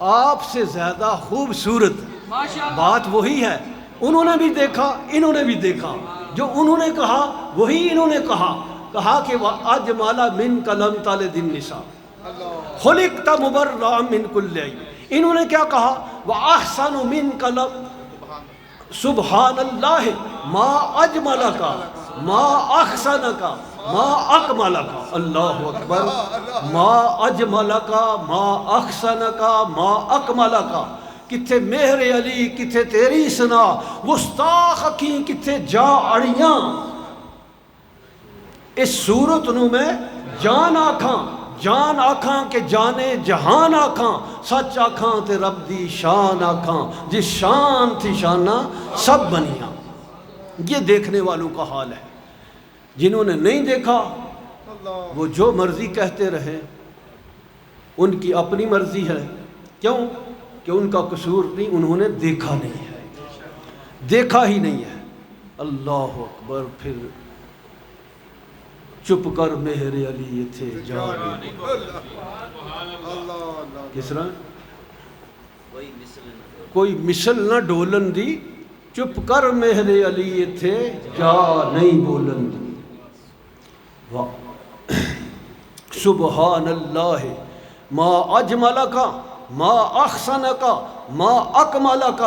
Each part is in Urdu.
آپ سے زیادہ خوبصورت. بات وہی ہے، انہوں نے بھی دیکھا انہوں نے بھی دیکھا، جو انہوں نے کہا وہی انہوں نے کہا کہ وَأَجْمَلَ مِنْكَ لَمْ تَلِدِ النِّسَاءُ خُلِقْتَ مُبَرَّأً مِنْ كُلِّ عَیْبٍ. انہوں نے کیا کہا؟ وَأَحْسَنُ مِنْكَ سبحان اللہ ما اجملک ما احسنک ما اکملک. اللہ اکبر. ما اجملک ما احسنک ما اکملک. کتھے مہر علی کتھے تیری سنا، گستاخ کی کتھے جا اڑیاں. اس صورت نو میں جان آکھاں، جان آکھاں کہ جانے جہان آکھاں، سچ آکھاں تے رب دی شان آکھاں، جس شان تھی شانہ سب بنیاں. یہ دیکھنے والوں کا حال ہے. جنہوں نے نہیں دیکھا وہ جو مرضی کہتے رہے، ان کی اپنی مرضی ہے. کیوں؟ کہ ان کا قصور نہیں، انہوں نے دیکھا نہیں ہے، دیکھا ہی نہیں ہے. اللہ اکبر. پھر چپ کر مہر علی تھے جان. کس طرح؟ کوئی مثل نہ ڈولن دی، چپ کر مہر علی تھے جا نہیں بولن دی. سبحان اللہ ما اجملک ما احسنک ما اکملک.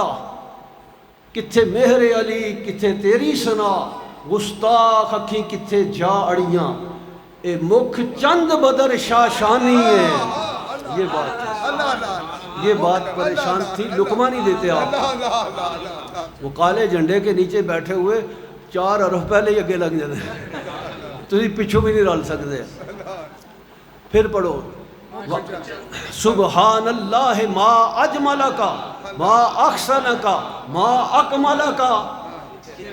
کتھے مہر علی کتھے تیری سنا، گستاخ اکھیں کتھے جا اڑیاں. اے مکھ چند بدر شاشانی ہے. یہ بات ہے، یہ بات پریشان تھی. لقمہ نہیں دیتے آپ. وہ کالے جھنڈے کے نیچے بیٹھے ہوئے 4 عرف پہلے ہی اگے لگ جاتے ہیں، تسی پچھو بھی نہیں رل سکتے. پھر پڑھو سبحان اللہ ما اجملک ما احسنک ما اکملک.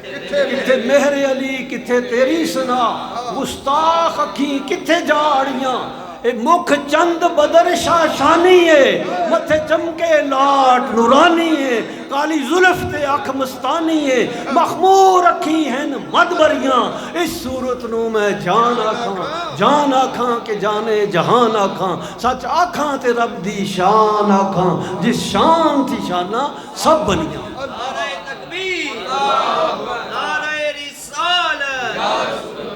کتھے مہر علی کتھے تیری سنا، گستاخ اکھیں کتھے جاڑیاں. اے مکھ چند بدر شاشانی ہے، متھے چمکے لاٹ نورانی ہے. کالی زلف تے اکھ مستانی ہے، مخمور اکھی ہیں مدبریاں. اس صورت نو میں جان آکھاں، جان آکھاں کہ جانے جہان آکھاں، سچ آکھاں تے رب دی شان آکھاں، جس شان تھی شانہ سب بنیاں. نعرہ تکبیر، نعرہ رسالت،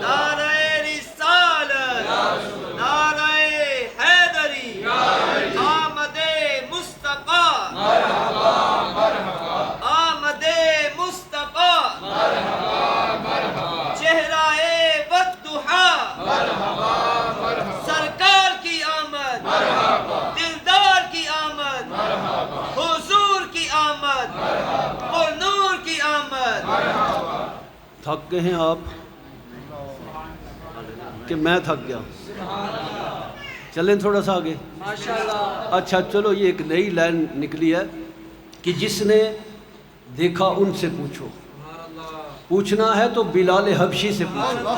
نعرہ رسالت، نعرہ حیدری، آمد مصطفیٰ، آمد مصطفیٰ، چہرہ والضحیٰ، سرکار کی آمد، دلدار کی آمد، حضور کی آمد، اور نور کی آمد. تھک گئے ہیں آپ کہ میں تھک گیا؟ چلیں تھوڑا سا آگے. اچھا چلو، یہ ایک نئی لائن نکلی ہے کہ جس نے دیکھا ان سے پوچھو. پوچھنا ہے تو بلال حبشی سے پوچھو،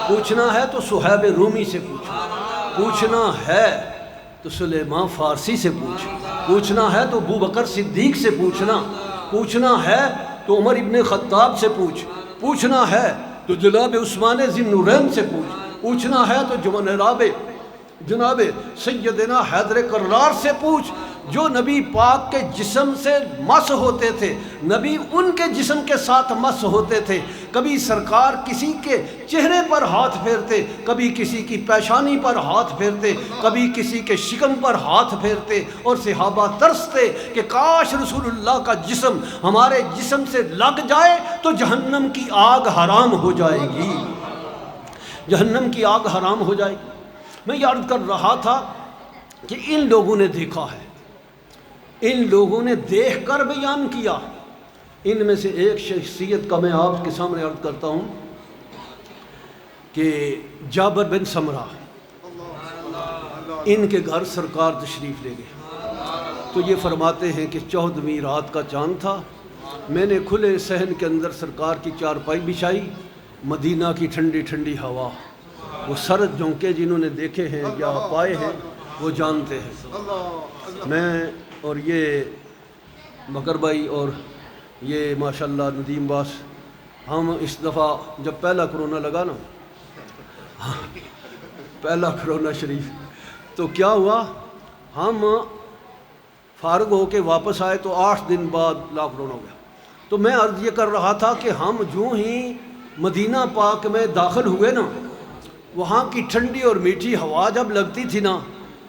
پوچھنا ہے تو صہیب رومی سے پوچھو، پوچھنا ہے تو سلیمان فارسی سے پوچھ، پوچھنا ہے تو ابو بکر صدیق سے پوچھنا، پوچھنا ہے تو عمر ابن خطاب سے پوچھ، پوچھنا ہے تو جناب عثمان ذی النورین سے پوچھ، پوچھنا ہے تو جناب سیدنا حیدر کرار سے پوچھ، جو نبی پاک کے جسم سے مس ہوتے تھے. نبی ان کے جسم کے ساتھ مس ہوتے تھے. کبھی سرکار کسی کے چہرے پر ہاتھ پھیرتے، کبھی کسی کی پیشانی پر ہاتھ پھیرتے، کبھی کسی کے شکم پر ہاتھ پھیرتے، اور صحابہ ترستے کہ کاش رسول اللہ کا جسم ہمارے جسم سے لگ جائے تو جہنم کی آگ حرام ہو جائے گی، جہنم کی آگ حرام ہو جائے گی. میں یہ عرض کر رہا تھا کہ ان لوگوں نے دیکھا ہے، ان لوگوں نے دیکھ کر بیان کیا. ان میں سے ایک شخصیت کا میں آپ کے سامنے عرض کرتا ہوں کہ جابر بن سمرہ، ان کے گھر سرکار تشریف لے گئے تو یہ فرماتے ہیں کہ 14ویں رات کا چاند تھا. میں نے کھلے صحن کے اندر سرکار کی چارپائی بچھائی. مدینہ کی ٹھنڈی ٹھنڈی ہوا، وہ سرد جھونکے جنہوں نے دیکھے ہیں یا پائے ہیں وہ جانتے ہیں. میں اور یہ مکر بھائی اور یہ ماشاءاللہ ندیم باس، ہم اس دفعہ جب پہلا کرونا لگا نا، پہلا کرونا شریف، تو کیا ہوا، ہم فارغ ہو کے واپس آئے تو 8 دن بعد لاک ڈاؤن ہو گیا۔ تو میں عرض یہ کر رہا تھا کہ ہم جو ہی مدینہ پاک میں داخل ہوئے نا، وہاں کی ٹھنڈی اور میٹھی ہوا جب لگتی تھی نا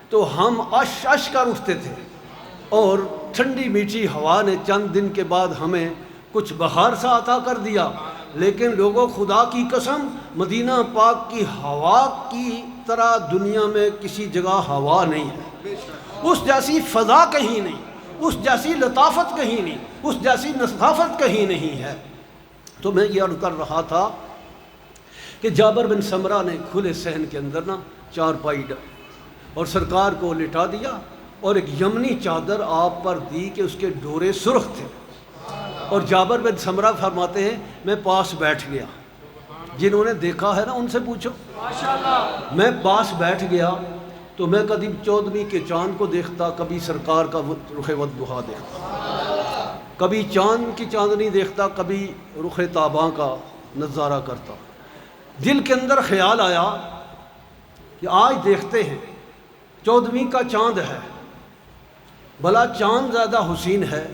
تو ہم اش اش کر اٹھتے تھے، اور ٹھنڈی میٹھی ہوا نے چند دن کے بعد ہمیں کچھ بہار سا عطا کر دیا۔ لیکن لوگوں، خدا کی قسم، مدینہ پاک کی ہوا کی طرح دنیا میں کسی جگہ ہوا نہیں ہے، اس جیسی فضا کہیں نہیں، اس جیسی لطافت کہیں نہیں، اس جیسی نصافت کہیں نہیں ہے۔ تو میں یہ عرض کر رہا تھا کہ جابر بن سمرہ نے کھلے صحن کے اندر نا چارپائی اور سرکار کو لٹا دیا، اور ایک یمنی چادر آپ پر دی کہ اس کے ڈورے سرخ تھے، اور جابر بن سمرہ فرماتے ہیں میں پاس بیٹھ گیا۔ جنہوں نے دیکھا ہے نا ان سے پوچھو، میں پاس بیٹھ گیا تو میں کبھی 14ویں کے چاند کو دیکھتا، کبھی سرکار کا رخ والضحیٰ دیکھتا، کبھی چاند کی چاندنی دیکھتا، کبھی رخ تاباں کا نظارہ کرتا۔ دل کے اندر خیال آیا کہ آج دیکھتے ہیں 14ویں کا چاند ہے، بھلا چاند زیادہ حسین ہے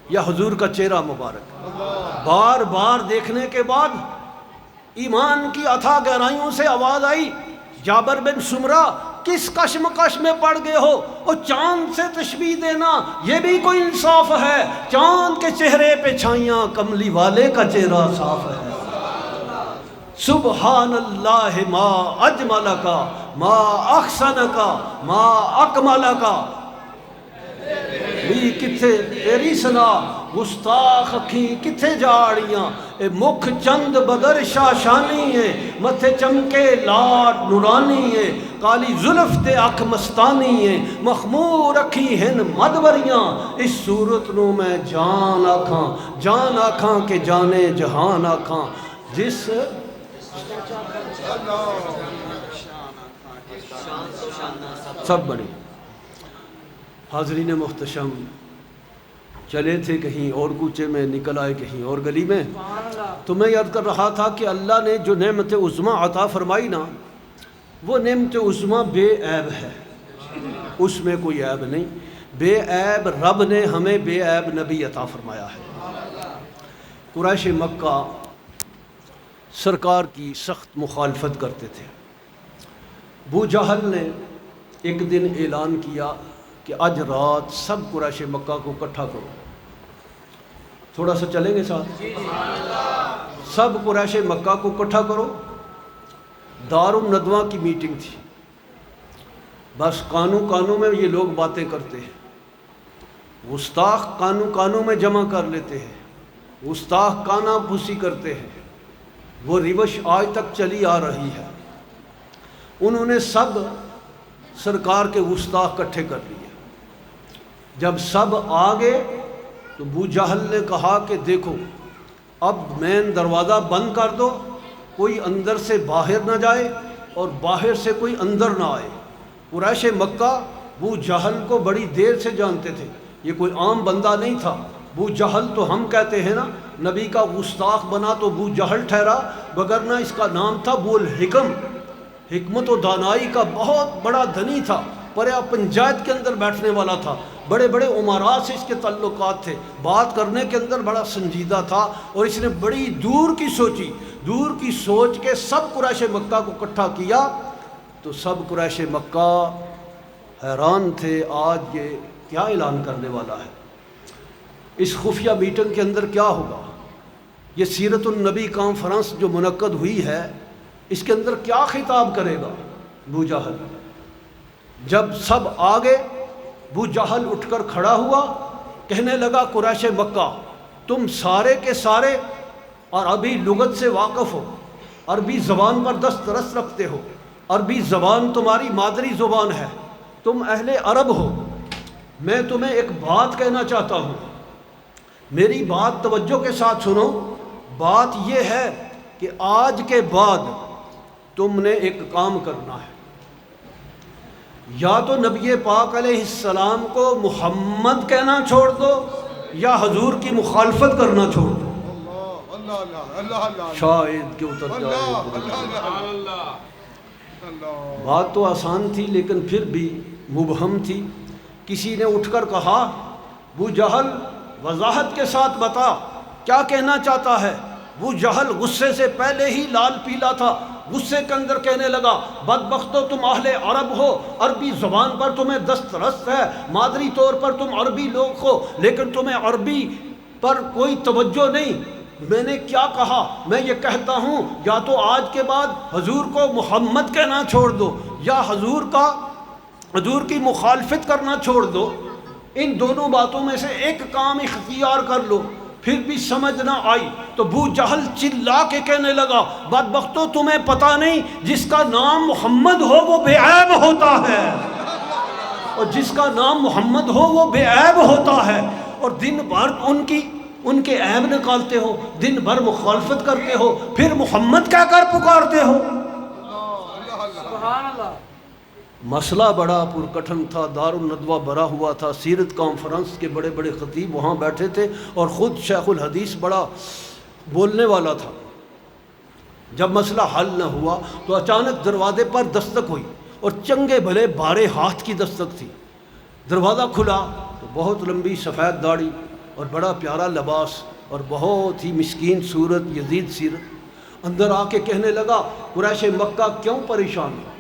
یا حضور کا چہرہ مبارک؟ بار بار دیکھنے کے بعد ایمان کی اتھا گہرائیوں سے آواز آئی، جابر بن سمرہ کس کشمکش میں پڑ گئے ہو؟ اور چاند سے تشبیہ دینا یہ بھی کوئی انصاف ہے؟ چاند کے چہرے پہ چھائیاں، کملی والے کا چہرہ صاف ہے۔ سبحان اللہ ما اجمل کا، ما احسن کا، ما اکمل کا۔ بھی کتھے تیری سنا گستاخ اکھیں کتھے جاڑیاں، اے مکھ چند بدر شاشانی ہے، متھے چمکے لاٹ نورانی ہے، کالی زلف تے اکھ مستانی ہے، مخمور اکھی ہن مدوریاں، اس صورت نو میں جان آکھاں کہ جانے جہان آکھاں، جس سب بڑی۔ حاضرین محتشم، چلے تھے کہیں اور کوچے میں، نکل آئے کہیں اور گلی میں، تو میں یاد کر رہا تھا کہ اللہ نے جو نعمت عظمیٰ عطا فرمائی نا، وہ نعمت عظمیٰ بے عیب ہے، اس میں کوئی عیب نہیں۔ بے عیب رب نے ہمیں بے عیب نبی عطا فرمایا ہے۔ قریش مکہ سرکار کی سخت مخالفت کرتے تھے۔ ابو جہل نے ایک دن اعلان کیا کہ آج رات سب قریش مکہ کو اکٹھا کرو۔ تھوڑا سا چلیں گے ساتھ؟ سب قریش مکہ کو اکٹھا کرو۔ دار الندوہ کی میٹنگ تھی، بس کانوں میں یہ لوگ باتیں کرتے ہیں، گستاخ کانوں میں جمع کر لیتے ہیں، گستاخ کانا پھوسی کرتے ہیں، وہ روش آج تک چلی آ رہی ہے۔ انہوں نے سب سرکار کے گستاخ اکٹھے کر لیے۔ جب سب آگے تو ابو جہل نے کہا کہ دیکھو اب مین دروازہ بند کر دو، کوئی اندر سے باہر نہ جائے اور باہر سے کوئی اندر نہ آئے۔ قریش مکہ ابو جہل کو بڑی دیر سے جانتے تھے، یہ کوئی عام بندہ نہیں تھا۔ ابو جہل تو ہم کہتے ہیں نا نبی کا گستاخ بنا تو ابو جہل ٹھہرا، وگرنہ اس کا نام تھا ابو الحکم، حکمت و دانائی کا بہت بڑا دھنی تھا، پریا پنجایت کے اندر بیٹھنے والا تھا، بڑے بڑے عمراء سے اس کے تعلقات تھے، بات کرنے کے اندر بڑا سنجیدہ تھا، اور اس نے بڑی دور کی سوچ کے سب قریش مکہ کو اکٹھا کیا۔ تو سب قریش مکہ حیران تھے، آج یہ کیا اعلان کرنے والا ہے، اس خفیہ میٹنگ کے اندر کیا ہوگا، یہ سیرت النبی کانفرنس جو منعقد ہوئی ہے اس کے اندر کیا خطاب کرے گا ابو جہل۔ جب سب آگے ابو جہل اٹھ کر کھڑا ہوا، کہنے لگا قریش مکہ تم سارے کے سارے عربی لغت سے واقف ہو، عربی زبان پر دسترس رکھتے ہو، عربی زبان تمہاری مادری زبان ہے، تم اہل عرب ہو۔ میں تمہیں ایک بات کہنا چاہتا ہوں، میری بات توجہ کے ساتھ سنو۔ بات یہ ہے کہ آج کے بعد تم نے ایک کام کرنا ہے، یا تو نبی پاک علیہ السلام کو محمد کہنا چھوڑ دو یا حضور کی مخالفت کرنا چھوڑ دو۔ شاید کہ اتر جائے۔ بات تو آسان تھی لیکن پھر بھی مبہم تھی۔ کسی نے اٹھ کر کہا ابو جہل وضاحت کے ساتھ بتا کیا کہنا چاہتا ہے۔ ابو جہل غصے سے پہلے ہی لال پیلا تھا، غصے کے اندر کہنے لگا بدبختو تم اہل عرب ہو، عربی زبان پر تمہیں دسترست ہے، مادری طور پر تم عربی لوگ ہو، لیکن تمہیں عربی پر کوئی توجہ نہیں۔ میں نے کیا کہا؟ میں یہ کہتا ہوں یا تو آج کے بعد حضور کو محمد کہنا چھوڑ دو یا حضور کی مخالفت کرنا چھوڑ دو، ان دونوں باتوں میں سے ایک کام اختیار کر لو۔ پھر بھی سمجھ نہ آئی تو ابو جہل چلا کے کہنے لگا بدبختو تمہیں پتہ نہیں جس کا نام محمد ہو وہ بے عیب ہوتا ہے، اور جس کا نام محمد ہو وہ بے عیب ہوتا ہے، اور دن بھر ان کے عیب نکالتے ہو، دن بھر مخالفت کرتے ہو، پھر محمد کہہ کر پکارتے ہو۔ سبحان اللہ۔ مسئلہ بڑا پرکٹھن تھا، دار الندوہ بھرا ہوا تھا، سیرت کانفرنس کے بڑے بڑے خطیب وہاں بیٹھے تھے، اور خود شیخ الحدیث بڑا بولنے والا تھا۔ جب مسئلہ حل نہ ہوا تو اچانک دروازے پر دستک ہوئی، اور چنگے بھلے بارے ہاتھ کی دستک تھی۔ دروازہ کھلا تو بہت لمبی سفید داڑھی اور بڑا پیارا لباس اور بہت ہی مسکین صورت، یزید سیرت، اندر آ کے کہنے لگا قریش مکہ کیوں پریشان ہو،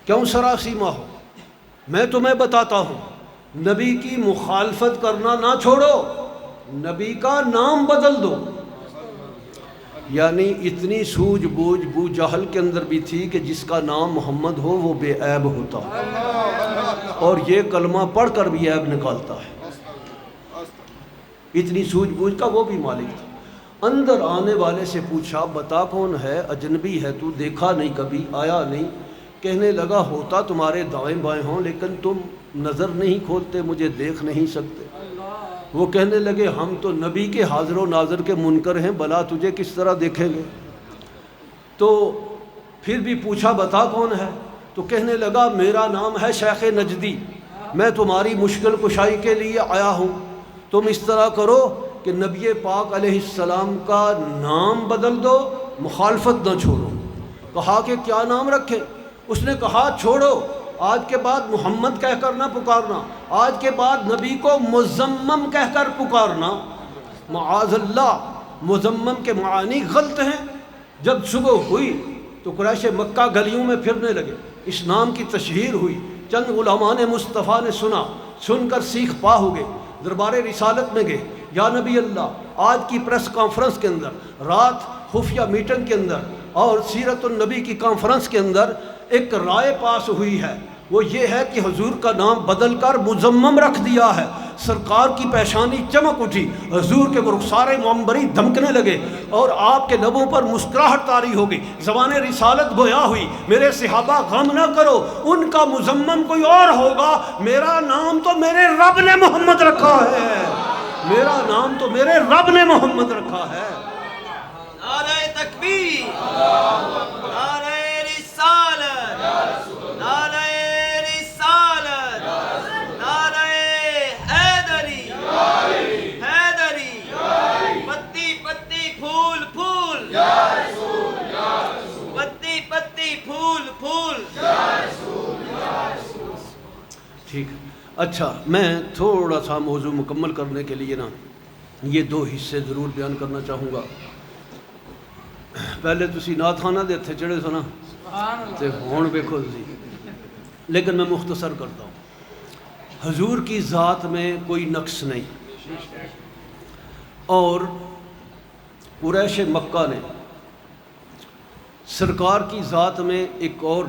کیوں سراسیمہ ہو؟ میں تمہیں بتاتا ہوں نبی کی مخالفت کرنا نہ چھوڑو، نبی کا نام بدل دو۔ یعنی اتنی سوجھ بوجھ ابو جہل کے اندر بھی تھی کہ جس کا نام محمد ہو وہ بے عیب ہوتا، اور یہ کلمہ پڑھ کر بھی عیب نکالتا ہے۔ اتنی سوجھ بوجھ کا وہ بھی مالک تھا۔ اندر آنے والے سے پوچھا بتا کون ہے؟ اجنبی ہے تو، دیکھا نہیں کبھی، آیا نہیں؟ کہنے لگا ہوتا تمہارے دائیں بائیں ہوں لیکن تم نظر نہیں کھولتے، مجھے دیکھ نہیں سکتے۔ وہ کہنے لگے ہم تو نبی کے حاضر و ناظر کے منکر ہیں، بلا تجھے کس طرح دیکھیں گے؟ تو پھر بھی پوچھا بتا کون ہے؟ تو کہنے لگا میرا نام ہے شیخ نجدی، میں تمہاری مشکل کشائی کے لیے آیا ہوں۔ تم اس طرح کرو کہ نبی پاک علیہ السلام کا نام بدل دو، مخالفت نہ چھوڑو۔ کہا کہ کیا نام رکھے؟ اس نے کہا چھوڑو، آج کے بعد محمد کہہ کر نہ پکارنا، آج کے بعد نبی کو مزمم کہہ کر پکارنا۔ معاذ اللہ، مزمم کے معانی غلط ہیں۔ جب صبح ہوئی تو قریش مکہ گلیوں میں پھرنے لگے، اس نام کی تشہیر ہوئی۔ چند علماء نے مصطفیٰ نے سن کر سیخ پا ہو گئے، دربار رسالت میں گئے، یا نبی اللہ آج کی پریس کانفرنس کے اندر، رات خفیہ میٹنگ کے اندر اور سیرت النبی کی کانفرنس کے اندر ایک رائے پاس ہوئی ہے، وہ یہ ہے کہ حضور کا نام بدل کر مزمم رکھ دیا ہے۔ سرکار کی پیشانی چمک اٹھی، حضور کے رخسار منبری دھمکنے لگے، اور آپ کے لبوں پر مسکراہٹ طاری ہو گئی، زبان رسالت گویا ہوئی۔ میرے صحابہ غم نہ کرو، ان کا مزمم کوئی اور ہوگا، میرا نام تو میرے رب نے محمد رکھا ہے، میرا نام تو میرے رب نے محمد رکھا ہے۔ نعرہ تکبیر، نعرہ رسالت، نعرہ رسالت، نعرہ حیدری، حیدری، پتی پتی پھول پھول، پتی پتی پھول پھول۔ ٹھیک ہے، اچھا میں تھوڑا سا موضوع مکمل کرنے کے لیے نا یہ دو حصے ضرور بیان کرنا چاہوں گا۔ پہلے تسی نعت خانہ دے تھے چڑھے سو نا تے ہون ویکھو تسی، لیکن میں مختصر کرتا ہوں۔ حضور کی ذات میں کوئی نقص نہیں، اور قریش مکہ نے سرکار کی ذات میں ایک اور